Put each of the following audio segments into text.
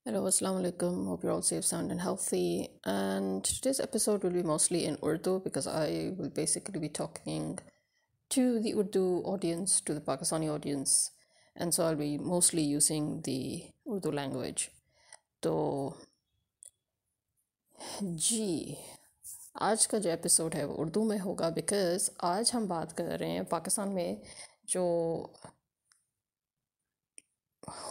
Hello, Assalamu alaikum. Hope you're all safe, sound, and healthy. And today's episode will be mostly in Urdu because I will basically be talking to the Urdu audience, to the Pakistani audience, and so I'll be mostly using the Urdu language. तो जी आज का जो episode है वो उर्दू में होगा because आज हम बात कर रहे हैं पाकिस्तान में जो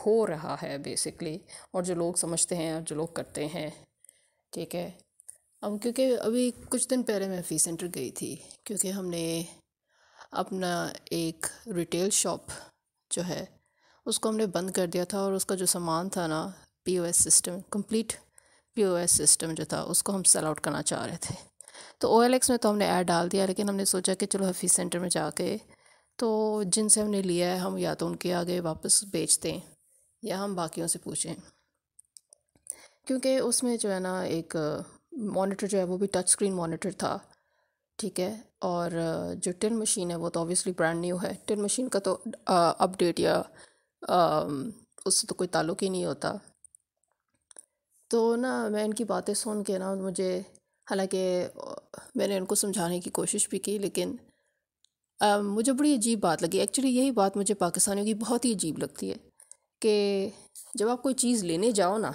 हो रहा है बेसिकली, और जो लोग समझते हैं और जो लोग करते हैं। ठीक है, अब क्योंकि अभी कुछ दिन पहले मैं फ़ी सेंटर गई थी क्योंकि हमने अपना एक रिटेल शॉप जो है उसको हमने बंद कर दिया था, और उसका जो सामान था ना, POS system, complete POS system जो था उसको हम सेल आउट करना चाह रहे थे। तो ओएलएक्स में तो हमने ऐड डाल दिया, लेकिन हमने सोचा कि चलो हफीज़ सेंटर में जाके तो जिनसे हमने लिया है हम या तो उनके आगे वापस बेच दें या हम बाकियों से पूछें, क्योंकि उसमें जो है ना एक मॉनिटर जो है वो भी टच स्क्रीन मॉनिटर था। ठीक है, और जो टिल मशीन है वो तो ऑब्वियसली ब्रांड न्यू है। टिल मशीन का तो अपडेट या उससे तो कोई ताल्लुक़ ही नहीं होता। तो ना मैं इनकी बातें सुन के ना मुझे, हालांकि मैंने उनको समझाने की कोशिश भी की, लेकिन मुझे बड़ी अजीब बात लगी। एक्चुअली यही बात मुझे पाकिस्तानियों की बहुत ही अजीब लगती है कि जब आप कोई चीज़ लेने जाओ ना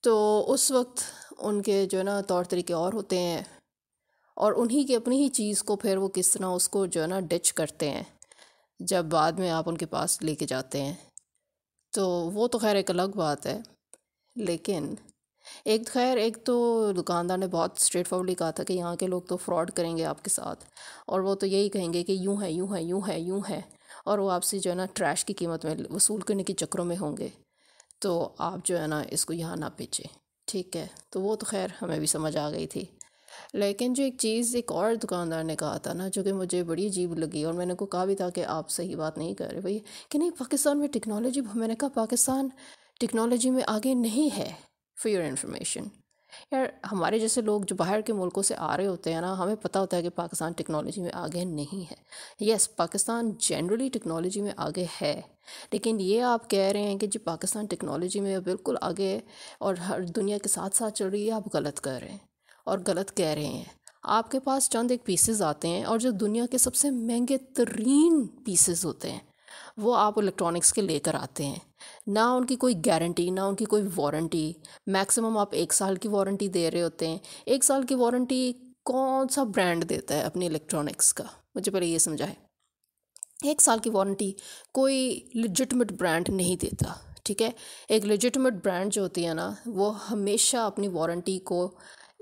तो उस वक्त उनके जो है ना तौर तरीके और होते हैं, और उन्हीं की अपनी ही चीज़ को फिर वो किस तरह उसको जो है ना डिच करते हैं जब बाद में आप उनके पास लेके जाते हैं। तो वो तो खैर एक अलग बात है, लेकिन एक तो दुकानदार ने बहुत स्ट्रेट फॉरवर्डली कहा था कि यहाँ के लोग तो फ्रॉड करेंगे आपके साथ, और वो तो यही कहेंगे कि यूँ है यूँ है यूँ है यूँ है, और वो आपसे जो है ना ट्रैश की कीमत में वसूल करने के चक्करों में होंगे। तो आप जो है ना इसको यहाँ ना बेचें। ठीक है, तो वो तो खैर हमें भी समझ आ गई थी। लेकिन जो एक चीज़ एक और दुकानदार ने कहा था ना, जो कि मुझे बड़ी अजीब लगी, और मैंने को कहा भी था कि आप सही बात नहीं कर रहे भाई, कि नहीं पाकिस्तान में टेक्नोलॉजी, मैंने कहा पाकिस्तान टेक्नोलॉजी में आगे नहीं है। फॉर योर इन्फॉर्मेशन यार, हमारे जैसे लोग जो बाहर के मुल्कों से आ रहे होते हैं ना, हमें पता होता है कि पाकिस्तान टेक्नोलॉजी में आगे नहीं है। यस, पाकिस्तान जनरली टेक्नोलॉजी में आगे है, लेकिन ये आप कह रहे हैं कि जो पाकिस्तान टेक्नोलॉजी में बिल्कुल आगे और हर दुनिया के साथ साथ चल रही है, आप गलत कर रहे हैं और गलत कह रहे हैं। आपके पास चंद एक पीसेस आते हैं, और जो दुनिया के सबसे महंगे तरीन पीसेस होते हैं वो आप इलेक्ट्रॉनिक्स के लेकर आते हैं। ना उनकी कोई गारंटी, ना उनकी कोई वारंटी। मैक्सिमम आप 1 साल की वारंटी दे रहे होते हैं। 1 साल की वारंटी कौन सा ब्रांड देता है अपनी इलेक्ट्रॉनिक्स का? मुझे पहले ये समझाएं। 1 साल की वारंटी कोई लिजिटमेट ब्रांड नहीं देता। ठीक है, एक लेजिटमेट ब्रांड जो होती है ना, वो हमेशा अपनी वारंटी को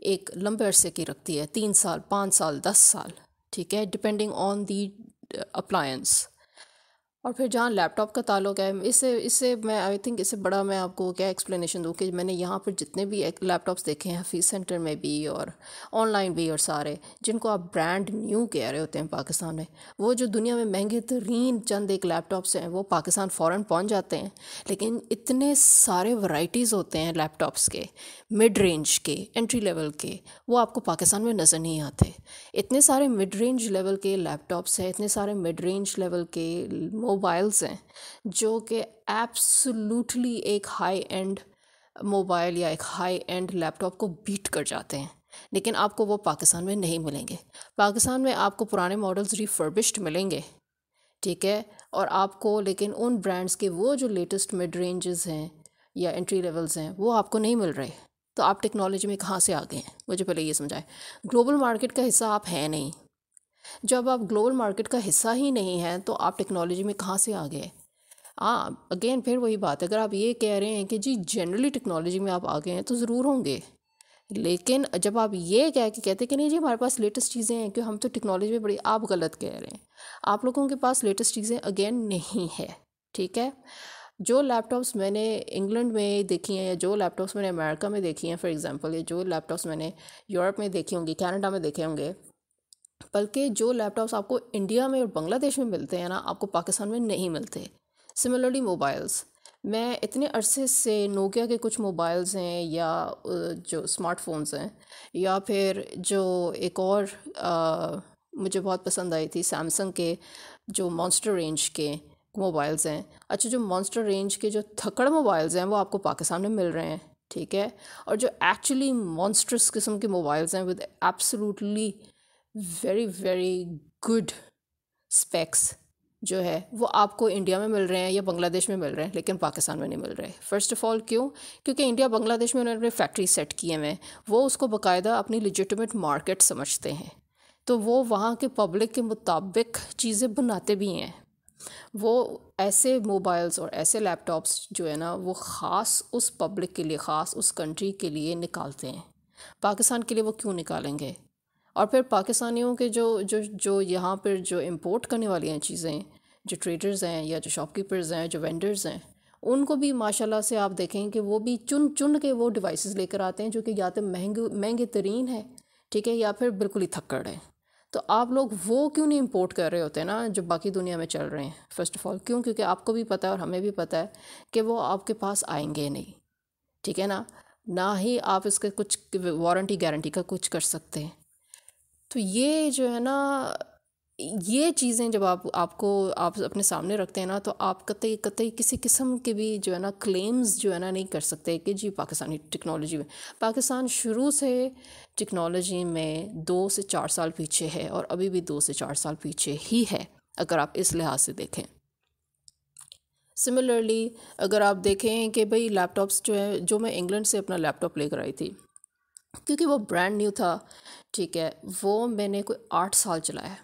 एक लंबे अरसे की रखती है, 3 साल, 5 साल, 10 साल। ठीक है, डिपेंडिंग ऑन दी अप्लायंस। और फिर जहाँ लैपटॉप का ताल्लुक है, इससे इससे मैं आई थिंक इससे बड़ा मैं आपको क्या एक्सप्लेनेशन दूँ कि मैंने यहाँ पर जितने भी लैपटॉप्स देखे हैं हफीज़ सेंटर में भी और ऑनलाइन भी, और सारे जिनको आप ब्रांड न्यू कह रहे होते हैं पाकिस्तान में, वो जो दुनिया में महंगे तरीन चंद एक लैपटॉप्स हैं वो पाकिस्तान फ़ौरन पहुँच जाते हैं। लेकिन इतने सारे वैरायटीज़ होते हैं लैपटॉप्स के, मिड रेंज के, एंट्री लेवल के, वो आपको पाकिस्तान में नज़र नहीं आते। इतने सारे मिड रेंज लेवल के लैपटॉप्स हैं, इतने सारे मिड रेंज लेवल के मोबाइल्स हैं जो कि एब्सोल्युटली एक हाई एंड मोबाइल या एक हाई एंड लैपटॉप को बीट कर जाते हैं, लेकिन आपको वो पाकिस्तान में नहीं मिलेंगे। पाकिस्तान में आपको पुराने मॉडल्स रिफर्बिश्ड मिलेंगे। ठीक है, और आपको लेकिन उन ब्रांड्स के वो जो लेटेस्ट मिड रेंजेस हैं या एंट्री लेवल्स हैं वो आपको नहीं मिल रहे। तो आप टेक्नोलॉजी में कहाँ से आ गए हैं? मुझे पहले ये समझाएं। ग्लोबल मार्केट का हिस्सा आप हैं नहीं। जब आप ग्लोबल मार्केट का हिस्सा ही नहीं हैं तो आप टेक्नोलॉजी में कहाँ से आ गए? हाँ, अगेन फिर वही बात है, अगर आप ये कह रहे हैं कि जी जनरली टेक्नोलॉजी में आप आ गए हैं तो ज़रूर होंगे, लेकिन जब आप ये कह के कहते हैं कि नहीं जी हमारे पास लेटेस्ट चीज़ें हैं कि हम तो टेक्नोलॉजी में बड़ी, आप गलत कह रहे हैं। आप लोगों के पास लेटेस्ट चीज़ें अगेन नहीं है। ठीक है, जो लैपटॉप्स मैंने इंग्लैंड में देखी हैं या जो लैपटॉप्स मैंने अमेरिका में देखी हैं फॉर एग्जांपल, या जो लैपटॉप्स मैंने यूरोप में देखे होंगे, कनाडा में देखे होंगे, बल्कि जो लैपटॉप्स आपको इंडिया में और बांग्लादेश में मिलते हैं ना, आपको पाकिस्तान में नहीं मिलते। सिमिलरली मोबाइल्स, मैं इतने अरसे से नोकिया के कुछ मोबाइल्स हैं या जो स्मार्टफोन्स हैं, या फिर जो एक और मुझे बहुत पसंद आई थी सैमसंग के जो मॉन्स्टर रेंज के मोबाइल्स हैं। अच्छा, जो मॉन्स्टर रेंज के जो थक्कड़ मोबाइल्स हैं वो आपको पाकिस्तान में मिल रहे हैं, ठीक है। और जो एक्चुअली मॉन्स्टर्स किस्म के मोबाइल्स हैं with absolutely very very good specs जो है वो आपको इंडिया में मिल रहे हैं या बांग्लादेश में मिल रहे हैं, लेकिन पाकिस्तान में नहीं मिल रहे। फ़र्स्ट ऑफ़ ऑल क्यों? क्योंकि इंडिया बांग्लादेश में उन्होंने फैक्ट्री सेट किए हुए हैं, वो उसको बाकायदा अपनी लिजिटिमेट मार्केट समझते हैं, तो वो वहाँ के पब्लिक के मुताबिक चीज़ें बनाते भी हैं। वो ऐसे मोबाइल्स और ऐसे लैपटॉप्स जो है ना वो ख़ास उस पब्लिक के लिए, ख़ास उस कंट्री के लिए निकालते हैं। पाकिस्तान के लिए वो क्यों निकालेंगे? और फिर पाकिस्तानियों के जो जो जो यहाँ पर जो इंपोर्ट करने वाली हैं चीज़ें, जो ट्रेडर्स हैं या जो शॉपकीपर्स हैं, जो वेंडर्स हैं, उनको भी माशाल्लाह से आप देखें कि वो भी चुन चुन के वो डिवाइसेस लेकर आते हैं जो कि या तो महंगे तरीन है, ठीक है, या फिर बिल्कुल ही थक्कड़ है। तो आप लोग वो क्यों नहीं इंपोर्ट कर रहे होते ना जो बाकी दुनिया में चल रहे हैं? फ़र्स्ट ऑफ़ ऑल क्यों? क्योंकि आपको भी पता है और हमें भी पता है कि वो आपके पास आएंगे नहीं, ठीक है ना। ना ही आप इसके कुछ वारंटी गारंटी का कुछ कर सकते हैं। तो ये जो है ना, ये चीज़ें जब आप अपने सामने रखते हैं ना, तो आप कतई कतई किसी किस्म के भी जो है ना क्लेम्स जो है ना नहीं कर सकते कि जी पाकिस्तानी टेक्नोलॉजी में, पाकिस्तान शुरू से टेक्नोलॉजी में 2 से 4 साल पीछे है और अभी भी 2 से 4 साल पीछे ही है, अगर आप इस लिहाज से देखें। सिमिलरली अगर आप देखें कि भाई लैपटॉप्स जो है, जो मैं इंग्लैंड से अपना लैपटॉप लेकर आई थी, क्योंकि वो ब्रांड न्यू था, ठीक है, वो मैंने कोई 8 साल चलाया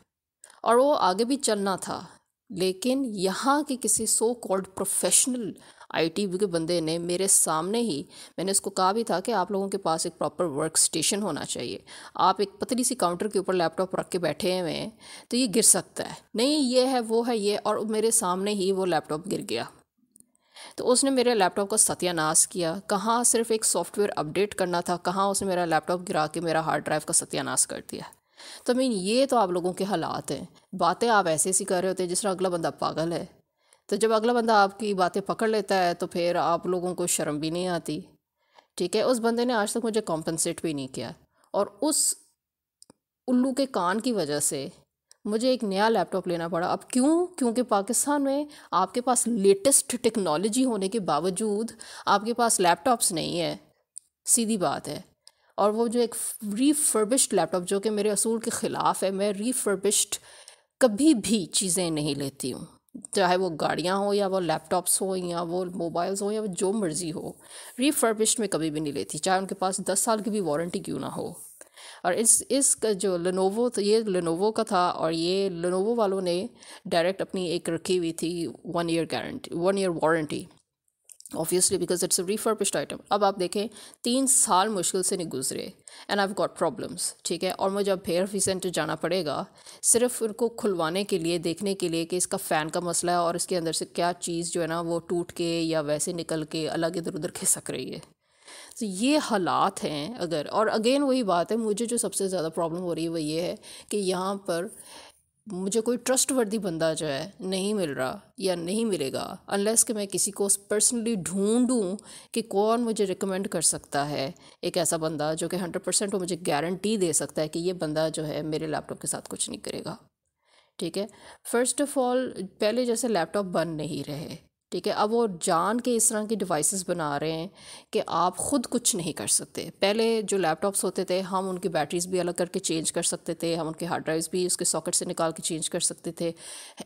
और वो आगे भी चलना था। लेकिन यहाँ के किसी सो कॉल्ड प्रोफेशनल आईटी के बंदे ने मेरे सामने ही, मैंने उसको कहा भी था कि आप लोगों के पास एक प्रॉपर वर्क स्टेशन होना चाहिए, आप एक पतली सी काउंटर के ऊपर लैपटॉप रख के बैठे हुए हैं तो ये गिर सकता है, नहीं ये है वो है ये, और मेरे सामने ही वो लैपटॉप गिर गया। तो उसने मेरे लैपटॉप का सत्यानाश किया। कहाँ सिर्फ एक सॉफ्टवेयर अपडेट करना था, कहाँ उसने मेरा लैपटॉप गिरा के मेरा हार्ड ड्राइव का सत्यानाश कर दिया। तो मीन ये तो आप लोगों के हालात हैं। बातें आप ऐसे ऐसी कर रहे होते हैं जिस तरह अगला बंदा पागल है। तो जब अगला बंदा आपकी बातें पकड़ लेता है तो फिर आप लोगों को शर्म भी नहीं आती, ठीक है। उस बंदे ने आज तक मुझे कॉम्पनसेट भी नहीं किया और उस उल्लू के कान की वजह से मुझे एक नया लैपटॉप लेना पड़ा। अब क्यों? क्योंकि पाकिस्तान में आपके पास लेटेस्ट टेक्नोलॉजी होने के बावजूद आपके पास लैपटॉप्स नहीं है, सीधी बात है। और वो जो एक रीफर्बिश्ड लैपटॉप, जो कि मेरे असूल के ख़िलाफ़ है, मैं रीफर्बिश्ड कभी भी चीज़ें नहीं लेती हूँ, चाहे वो गाड़ियाँ हो या वो लैपटॉप्स हो या वो मोबाइल्स हो या वो जो मर्ज़ी हो, रीफर्बिश्ड में कभी भी नहीं लेती, चाहे उनके पास 10 साल की भी वारंटी क्यों ना हो। और इसका जो लेनोवो, तो ये लेनोवो का था और ये लेनोवो वालों ने डायरेक्ट अपनी एक रखी हुई थी 1 year guarantee, 1 year warranty, obviously because it's a refurbished item. अब आप देखें 3 साल मुश्किल से नहीं गुजरे and I have got problems, ठीक है। और मुझे अब हेयर सेंटर जाना पड़ेगा सिर्फ उनको खुलवाने के लिए, देखने के लिए कि इसका फ़ैन का मसला है और इसके अंदर से क्या चीज़ जो है ना वो टूट के या वैसे निकल के अलग इधर उधर खिसक रही है। तो ये हालात हैं। अगर, और अगेन वही बात है, मुझे जो सबसे ज़्यादा प्रॉब्लम हो रही है वो ये है कि यहाँ पर मुझे कोई ट्रस्टवर्दी बंदा जो है नहीं मिल रहा या नहीं मिलेगा अनलेस कि मैं किसी को पर्सनली ढूंढूं कि कौन मुझे रिकमेंड कर सकता है, एक ऐसा बंदा जो कि 100% वो मुझे गारंटी दे सकता है कि ये बंदा जो है मेरे लैपटॉप के साथ कुछ नहीं करेगा, ठीक है। फ़र्स्ट ऑफ़ ऑल पहले जैसे लैपटॉप बन नहीं रहे, ठीक है। अब वो जान के इस तरह की डिवाइसेस बना रहे हैं कि आप ख़ुद कुछ नहीं कर सकते। पहले जो लैपटॉप्स होते थे हम उनकी बैटरीज भी अलग करके चेंज कर सकते थे, हम उनके हार्ड ड्राइव्स भी उसके सॉकेट से निकाल के चेंज कर सकते थे।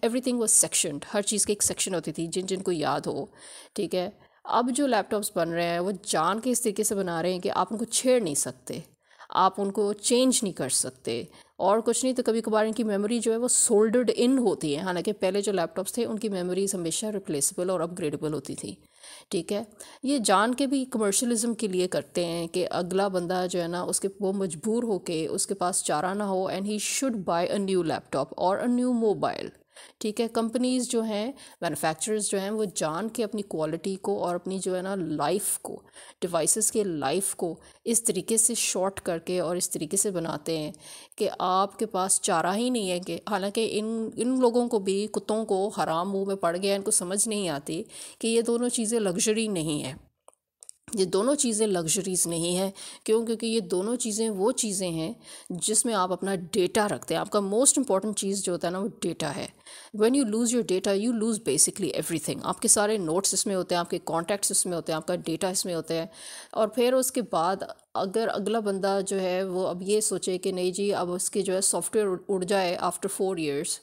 एवरीथिंग वाज सेक्शनड, हर चीज़ की एक सेक्शन होती थी, जिन जिनको याद हो, ठीक है। अब जो लैपटॉप्स बन रहे हैं वो जान के इस तरीके से बना रहे हैं कि आप उनको छेड़ नहीं सकते, आप उनको चेंज नहीं कर सकते, और कुछ नहीं तो कभी कभार इनकी मेमोरी जो है वो सोल्डर्ड इन होती है। हालांकि पहले जो लैपटॉप्स थे उनकी मेमोरीज हमेशा रिप्लेसेबल और अपग्रेडेबल होती थी, ठीक है। ये जान के भी कमर्शलिज्म के लिए करते हैं कि अगला बंदा जो है ना उसके वो मजबूर होके, उसके पास चारा ना हो and he should buy a new laptop और अ न्यू मोबाइल, ठीक है। कंपनीज़ जो हैं, मैन्युफैक्चरर्स जो हैं, वो जान के अपनी क्वालिटी को और अपनी जो है ना लाइफ को, डिवाइसेस के लाइफ को इस तरीके से शॉर्ट करके और इस तरीके से बनाते हैं कि आपके पास चारा ही नहीं है। कि हालांकि इन लोगों को भी, कुत्तों को हराम मुंह में पड़ गया, इनको समझ नहीं आती कि ये दोनों चीज़ें लग्जरी नहीं है। ये दोनों चीज़ें लग्जरीज़ नहीं हैं। क्यों? क्योंकि ये दोनों चीज़ें वो चीज़ें हैं जिसमें आप अपना डेटा रखते हैं। आपका मोस्ट इंपॉर्टेंट चीज़ जो होता है ना, वो डेटा है। When you lose your data, you lose basically everything. आपके सारे नोट्स इसमें होते हैं, आपके कॉन्टैक्ट्स इसमें होते हैं, आपका डेटा इसमें होते हैं। और फिर उसके बाद अगर अगला बंदा जो है वो अब ये सोचे कि नहीं जी, अब उसके जो है सॉफ्टवेयर उड़ जाए आफ्टर 4 years,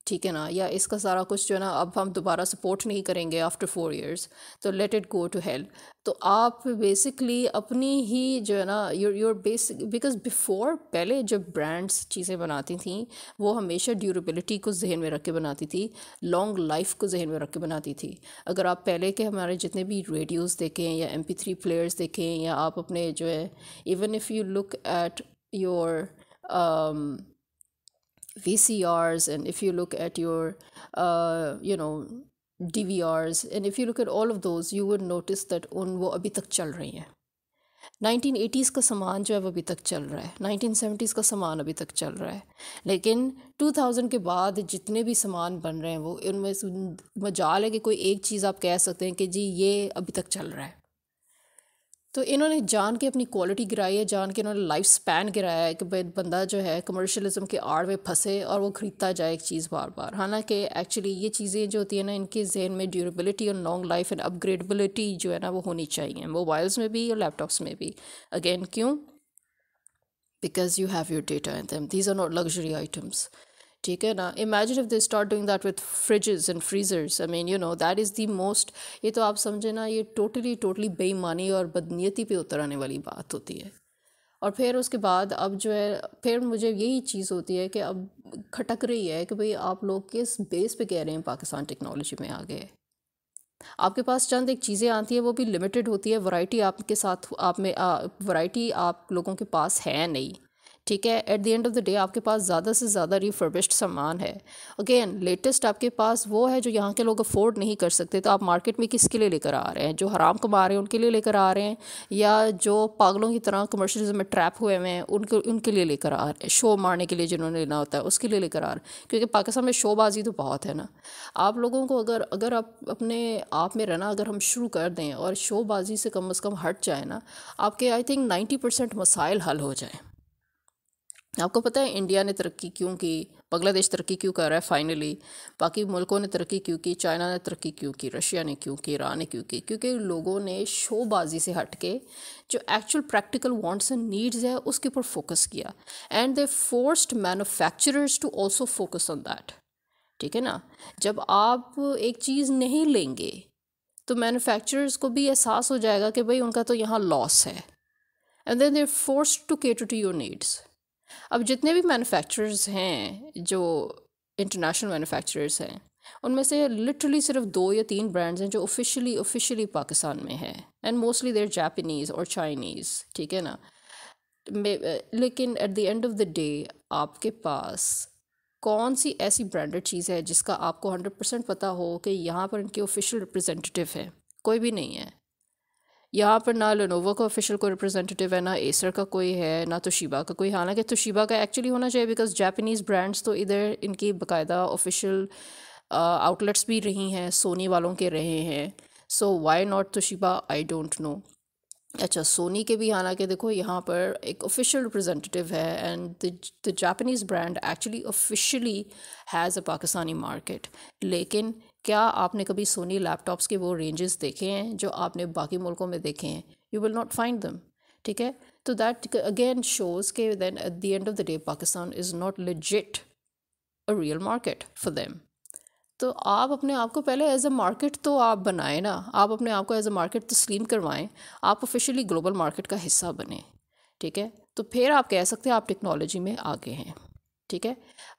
ठीक है ना, या इसका सारा कुछ जो है ना अब हम दोबारा सपोर्ट नहीं करेंगे आफ्टर 4 years, तो let it go to hell. तो आप बेसिकली अपनी ही जो है ना, योर बेसिक, बिकॉज बिफोर, पहले जब ब्रांड्स चीज़ें बनाती थी वो हमेशा ड्यूरेबिलिटी को जहन में रख के बनाती थी, लॉन्ग लाइफ को जहन में रख के बनाती थी। अगर आप पहले के हमारे जितने भी रेडियोज़ देखें या MP3 प्लेयर्स देखें, या आप अपने जो है, even if you look at your VCRs, and if you look at your DVRs, and if you look at all of those, you would notice that वो अभी तक चल रही हैं। 1980s का सामान जो है वो अभी तक चल रहा है, 1970s का सामान अभी तक चल रहा है। लेकिन 2000 के बाद जितने भी सामान बन रहे हैं वो, उनमें से मजाल है कि कोई एक चीज़ आप कह सकते हैं कि जी ये अभी तक चल रहा है। तो इन्होंने जान के अपनी क्वालिटी गिराई है, जान के इन्होंने लाइफ स्पैन गिराया है कि भाई बंदा जो है कमर्शलिज्म के आड़ में फंसे और वो ख़रीदता जाए एक चीज़ बार बार। हालांकि एक्चुअली ये चीज़ें जो होती है ना, इनके जहन में ड्यूरेबिलिटी और लॉन्ग लाइफ एंड अपग्रेडेबिलिटी जो है ना वो होनी चाहिए, मोबाइल्स में भी और लैपटॉप्स में भी। अगेन क्यों? Because you have your data in them, these are not luxury items. ठीक है ना? Imagine if they start doing that with fridges and freezers, I mean that is the most, ये तो आप समझे ना, ये टोटली टोटली बेईमानी और बदनीयती पे उतर आने वाली बात होती है। और फिर उसके बाद अब जो है, फिर मुझे यही चीज़ होती है कि अब खटक रही है कि भाई आप लोग किस बेस पे कह रहे हैं पाकिस्तान टेक्नोलॉजी में आ गए। आपके पास चंद एक चीज़ें आती हैं, वो भी लिमिटेड होती है, वैरायटी आपके साथ आप में वैरायटी आप लोगों के पास है नहीं। ठीक है, eight the end of the day आपके पास ज़्यादा से ज़्यादा रिफर्बिश्ड सामान है। अगेन लेटेस्ट आपके पास वो है जो यहाँ के लोग अफोर्ड नहीं कर सकते, तो आप मार्केट में किसके लिए लेकर आ रहे हैं? जो हराम कमा रहे हैं उनके लिए लेकर आ रहे हैं, या जो पागलों की तरह कमर्शलिज्म में ट्रैप हुए हुए हैं उनके उनके लिए लेकर आ रहे हैं? शो मारने के लिए जिन्होंने लेना होता है उसके लिए लेकर आ रहे हैं, क्योंकि पाकिस्तान में शोबाजी तो बहुत है ना। आप लोगों को अगर अगर आप अपने आप में रहना अगर हम शुरू कर दें और शोबाजी से कम हट जाए ना, आपके आई थिंक 90% मसाइल हल हो जाए। आपको पता है इंडिया ने तरक्की क्यों की, बांग्लादेश तरक्की क्यों कर रहा है फाइनली, बाकी मुल्कों ने तरक्की क्यों की, चाइना ने तरक्की क्यों की, रशिया ने क्यों की, ईरान ने क्यों की? क्योंकि लोगों ने शोबाजी से हट के जो actual practical wants and needs है उसके ऊपर फोकस किया, and they forced manufacturers to also focus on that. ठीक है ना? जब आप एक चीज़ नहीं लेंगे तो मैन्युफैक्चरर्स को भी एहसास हो जाएगा कि भाई उनका तो यहाँ लॉस है, and then they forced to cater to your needs. अब जितने भी मैन्युफैक्चरर्स हैं जो इंटरनेशनल मैन्युफैक्चरर्स हैं, उनमें से लिटरली सिर्फ 2 या 3 ब्रांड्स हैं जो ऑफिशियली पाकिस्तान में हैं, एंड मोस्टली देर जापानीज़ और चाइनीज़। ठीक है ना? लेकिन eight the end of the day आपके पास कौन सी ऐसी ब्रांडेड चीज़ है जिसका आपको 100% पता हो कि यहाँ पर इनके ऑफिशियल रिप्रेजेंटेटिव है? कोई भी नहीं है। यहाँ पर ना लेनोवो का ऑफिशियल कोई रिप्रेजेंटेटिव है, ना एसर का कोई है, ना तोशिबा का कोई। हालांकि तोशिबा का एक्चुअली होना चाहिए, बिकॉज जापानीज़ ब्रांड्स तो इधर इनकी बाकायदा ऑफिशियल आउटलेट्स भी रही हैं, सोनी वालों के रहे हैं। So why not Toshiba, I don't know. अच्छा, सोनी के भी हालांकि देखो यहाँ पर एक ऑफिशियल रिप्रेजेंटेटिव है, and the Japanese brand actually officially has a Pakistani market. लेकिन क्या आपने कभी सोनी लैपटॉप्स के वो रेंजेस देखे हैं जो आपने बाकी मुल्कों में देखे हैं? You will not find them. ठीक है? तो दैट अगेन शोज़ के then at the end of the day Pakistan is not legit a real market for them. तो आप अपने आप को पहले एज अ मार्केट तो आप बनाएं ना, आप अपने आप को एज अ मार्केट तस्लीम करवाएं, आप ऑफिशियली ग्लोबल मार्केट का हिस्सा बने। ठीक है? तो फिर आप कह सकते हैं आप टेक्नोलॉजी में आगे हैं। ठीक है?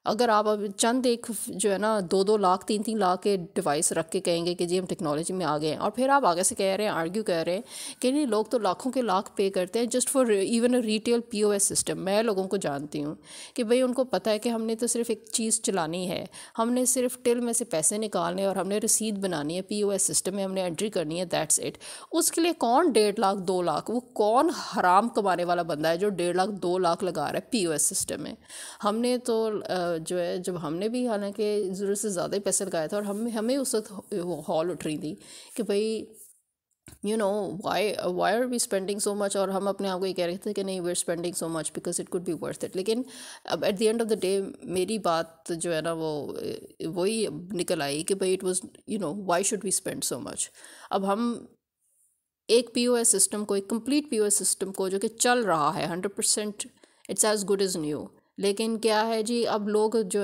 अगर आप अब चंद एक जो है ना 2-2 लाख 3-3 लाख के डिवाइस रख के कहेंगे कि जी हम टेक्नोलॉजी में आ गए हैं, और फिर आप आगे से कह रहे हैं, आर्ग्यू कर रहे हैं कि नहीं लोग तो लाखों के लाख पे करते हैं just for even a retail POS system. मैं लोगों को जानती हूँ कि भाई उनको पता है कि हमने तो सिर्फ एक चीज़ चलानी है, हमने सिर्फ टिल में से पैसे निकालने और हमने रसीद बनानी है, POS सिस्टम में हमने एंट्री करनी है, दैट्स इट। उसके लिए कौन 1.5 लाख 2 लाख, वो कौन हराम कमाने वाला बंदा है जो 1.5 लाख 2 लाख लगा रहा है POS सिस्टम में? हमने तो जो है जब हमने भी हालांकि ज़रूरत से ज़्यादा ही पैसे लगाए थे, और हमें उस वक्त हॉल उठ रही थी कि भाई you know why are we spending so much, और हम अपने आप को ये कह रहे थे कि नहीं, we are spending so much because it could be worth it. लेकिन अब at the end of the day मेरी बात जो है ना वो वही निकल आई कि भाई it was, you know, why should we spend so much. अब हम एक पीओएस सिस्टम को, एक कंप्लीट पीओएस सिस्टम को जो कि चल रहा है 100%, it's as good as new, लेकिन क्या है जी, अब लोग जो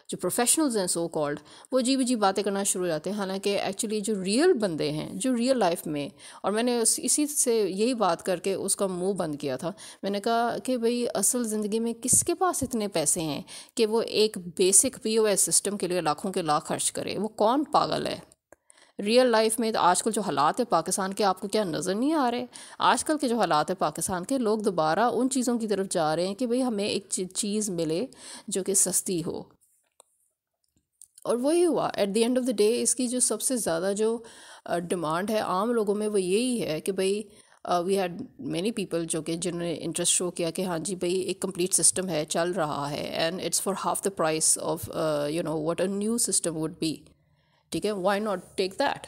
जो प्रोफेशनल्स हैं सो कॉल्ड, वो अजीब अजीब बातें करना शुरू हो जाते हैं, हालांकि एक्चुअली जो रियल बंदे हैं जो रियल लाइफ में, और मैंने इसी से यही बात करके उसका मुंह बंद किया था। मैंने कहा कि भाई असल ज़िंदगी में किसके पास इतने पैसे हैं कि वो एक बेसिक पीओएस सिस्टम के लिए लाखों के लाख खर्च करे? वो कौन पागल है? रियल लाइफ में तो आजकल जो हालात है पाकिस्तान के, आपको क्या नज़र नहीं आ रहे? आजकल के जो हालात है पाकिस्तान के, लोग दोबारा उन चीज़ों की तरफ जा रहे हैं कि भाई हमें एक चीज़ मिले जो कि सस्ती हो। और वही हुआ eight the end of the day. इसकी जो सबसे ज़्यादा जो डिमांड है आम लोगों में वो यही है कि भाई वी हैड मैनी पीपल जो कि जिन्होंने इंटरेस्ट शो किया कि हाँ जी भाई एक कंप्लीट सिस्टम है, चल रहा है, and it's for half the price of you know what a new system would be. ठीक है, व्हाई नॉट टेक दैट?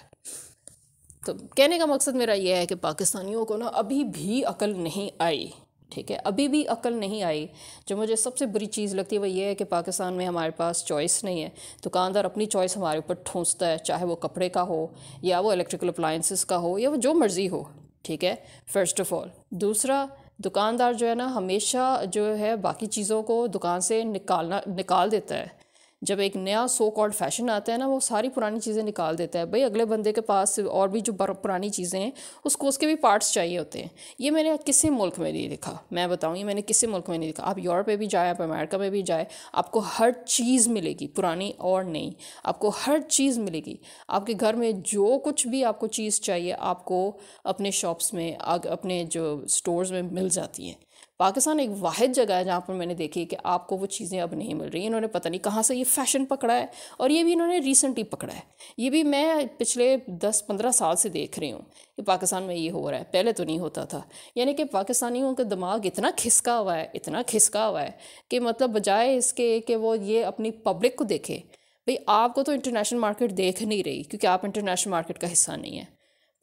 तो कहने का मकसद मेरा यह है कि पाकिस्तानियों को ना अभी भी अकल नहीं आई। ठीक है, अभी भी अकल नहीं आई। जो मुझे सबसे बुरी चीज़ लगती है वो ये है कि पाकिस्तान में हमारे पास चॉइस नहीं है। दुकानदार अपनी चॉइस हमारे ऊपर ठूंसता है, चाहे वो कपड़े का हो या वो इलेक्ट्रिकल अप्लाइंसेस का हो या वो जो मर्ज़ी हो। ठीक है, फर्स्ट ऑफ ऑल। दूसरा, दुकानदार जो है ना हमेशा जो है बाकी चीज़ों को दुकान से निकाल देता है। जब एक नया सो कॉल्ड फैशन आता है ना, वो सारी पुरानी चीज़ें निकाल देता है। भाई अगले बंदे के पास और भी जो पुरानी चीज़ें हैं उसको उसके भी पार्ट्स चाहिए होते हैं। ये मैंने किसी मुल्क में नहीं देखा, मैं बताऊँ, ये मैंने किसी मुल्क में नहीं देखा। आप यूरोप में भी जाए, आप अमेरिका में भी जाए, आपको हर चीज़ मिलेगी, पुरानी और नई, आपको हर चीज़ मिलेगी। आपके घर में जो कुछ भी आपको चीज़ चाहिए आपको अपने शॉप्स में, अपने जो स्टोर्स में मिल जाती हैं। पाकिस्तान एक वाहिद जगह है जहाँ पर मैंने देखी कि आपको वो चीज़ें अब नहीं मिल रही। इन्होंने पता नहीं कहाँ से ये फ़ैशन पकड़ा है, और ये भी इन्होंने रिसेंटली पकड़ा है। ये भी मैं पिछले 10-15 साल से देख रही हूँ कि पाकिस्तान में ये हो रहा है, पहले तो नहीं होता था। यानी कि पाकिस्तानियों का दिमाग इतना खिसका हुआ है, इतना खिसका हुआ है कि मतलब बजाय इसके कि वो ये अपनी पब्लिक को देखे, भाई आपको तो इंटरनेशनल मार्केट देख नहीं रही क्योंकि आप इंटरनेशनल मार्केट का हिस्सा नहीं है,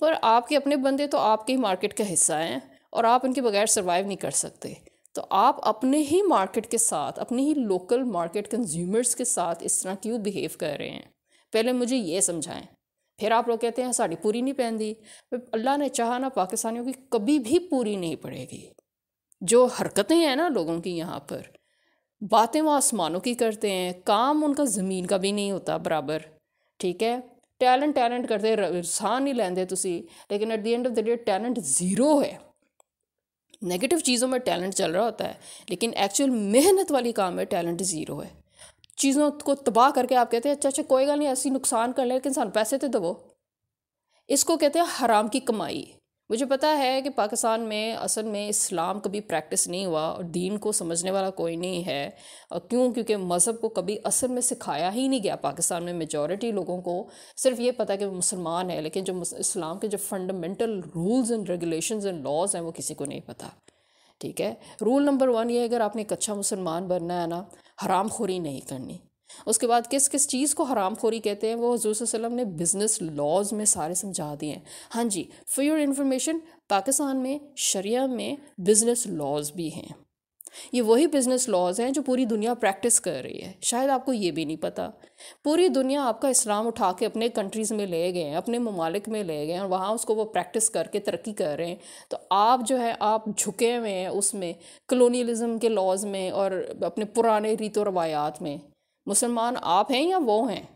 पर आपके अपने बंदे तो आपके ही मार्केट का हिस्सा हैं और आप उनके बगैर सर्वाइव नहीं कर सकते। तो आप अपने ही मार्केट के साथ, अपने ही लोकल मार्केट कंज्यूमर्स के साथ इस तरह क्यों बिहेव कर रहे हैं? पहले मुझे ये समझाएं। फिर आप लोग कहते हैं साड़ी पूरी नहीं पहनती। अल्लाह ने चाहा ना पाकिस्तानियों की कभी भी पूरी नहीं पड़ेगी। जो हरकतें हैं ना लोगों की यहाँ पर, बातें वो आसमानों की करते हैं, काम उनका ज़मीन का भी नहीं होता बराबर। ठीक है, टैलेंट टैलेंट करते साह नहीं लेंदे तुसी, लेकिन eight the end of the day talent zero है। नेगेटिव चीज़ों में टैलेंट चल रहा होता है, लेकिन एक्चुअल मेहनत वाली काम में टैलेंट ज़ीरो है। चीज़ों को तबाह करके आप कहते हैं अच्छा अच्छा कोई गल नहीं, ऐसी नुकसान कर ले लेकिन सानू पैसे तो दवो। इसको कहते हैं हराम की कमाई। मुझे पता है कि पाकिस्तान में असल में इस्लाम कभी प्रैक्टिस नहीं हुआ और दीन को समझने वाला कोई नहीं है। और क्यों? क्योंकि मज़हब को कभी असल में सिखाया ही नहीं गया। पाकिस्तान में मेजॉरिटी लोगों को सिर्फ ये पता है कि वो मुसलमान है, लेकिन जो इस्लाम के जो fundamental rules and regulations and laws हैं वो किसी को नहीं पता। ठीक है, रूल नंबर 1 ये है, अगर आपने एक अच्छा मुसलमान बनना है ना, हराम खोरी नहीं करनी। उसके बाद किस किस चीज़ को हराम खोरी कहते हैं वो हुज़ूर सल्लल्लाहु अलैहि वसल्लम ने बिज़नेस लॉज में सारे समझा दिए हैं। हाँ जी, फॉर योर इन्फॉर्मेशन, पाकिस्तान में शरिया में बिज़नेस लॉज भी हैं। ये वही बिज़नेस लॉज हैं जो पूरी दुनिया प्रैक्टिस कर रही है। शायद आपको ये भी नहीं पता। पूरी दुनिया आपका इस्लाम उठा के अपने कंट्रीज़ में ले गए हैं, अपने ममालिक में ले गए हैं, और वहाँ उसको वो प्रैक्टिस करके तरक्की कर रहे हैं। तो आप जो है आप झुके हुए हैं उसमें, कलोनियलिज्म के लॉज में और अपने पुराने रीतो रवायात में। मुसलमान आप हैं या वो हैं?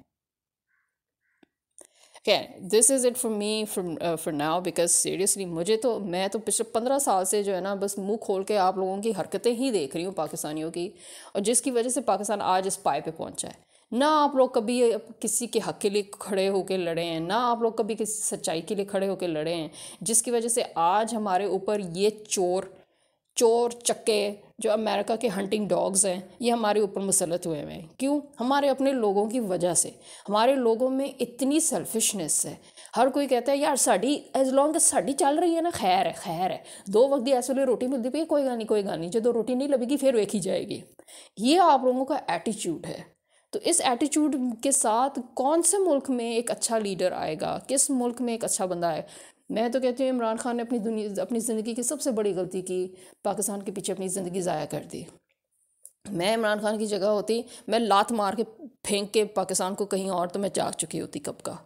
खैर, this is it for me for now, because seriously मैं तो पिछले 15 साल से जो है ना बस मुंह खोल के आप लोगों की हरकतें ही देख रही हूँ पाकिस्तानियों की, और जिसकी वजह से पाकिस्तान आज इस पाए पे पहुँचा है। ना आप लोग कभी किसी के हक के लिए खड़े होकर लड़े हैं, ना आप लोग कभी किसी सच्चाई के लिए खड़े होकर लड़े हैं, जिसकी वजह से आज हमारे ऊपर ये चोर चोर चक्के जो अमेरिका के हंटिंग डॉग्स हैं ये हमारे ऊपर मुसलत हुए हैं। क्यों? हमारे अपने लोगों की वजह से। हमारे लोगों में इतनी सेल्फिशनेस है। हर कोई कहता है यार sari as long as sari चल रही है ना, खैर है खैर है, 2 वक्त दी ऐसे लिए रोटी मिलती पई, कोई गल नहीं कोई गल नहीं, जो 2 रोटी नहीं लगेगी फिर वेखी जाएगी। ये आप लोगों का एटीट्यूड है। तो इस एटीट्यूड के साथ कौन से मुल्क में एक अच्छा लीडर आएगा, किस मुल्क में एक अच्छा बंदा आए? मैं तो कहती हूँ इमरान खान ने अपनी ज़िंदगी की सबसे बड़ी गलती की, पाकिस्तान के पीछे अपनी ज़िंदगी ज़ाया कर दी। मैं इमरान खान की जगह होती, मैं लात मार के फेंक के पाकिस्तान को कहीं और तो मैं जाग चुकी होती कब का।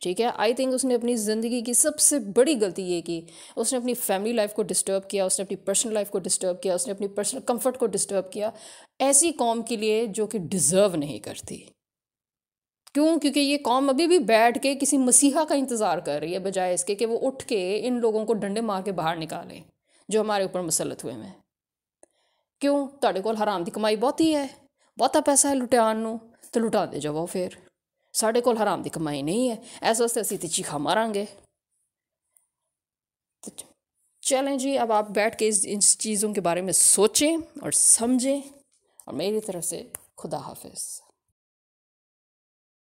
ठीक है, आई थिंक उसने अपनी ज़िंदगी की सबसे बड़ी गलती ये की, उसने अपनी फैमिली लाइफ को डिस्टर्ब किया, उसने अपनी पर्सनल लाइफ को डिस्टर्ब किया, उसने अपनी पर्सनल कंफर्ट को डिस्टर्ब किया ऐसी कौम के लिए जो कि डिज़र्व नहीं करती। क्यों? क्योंकि ये कौम अभी भी बैठ के किसी मसीहा का इंतज़ार कर रही है, बजाय इसके कि वो उठ के इन लोगों को डंडे मार के बाहर निकालें जो हमारे ऊपर मुसलत हुए हैं। क्यों? ਤੁਹਾਡੇ ਕੋਲ ਹਰਾਮ ਦੀ ਕਮਾਈ ਬਹੁਤੀ ਹੈ, ਬਹੁਤਾ ਪੈਸਾ ਹੈ ਲੁਟਿਆਉਣ ਨੂੰ, तो लुटाते जाओ फिर। साढ़े कोल हराम की कमाई नहीं है, इस वास्ते असी तो चीखा मारांगे। तो चलें जी, अब आप बैठ के इन चीज़ों के बारे में सोचें और समझें, और मेरी तरफ से खुदा हाफिज़।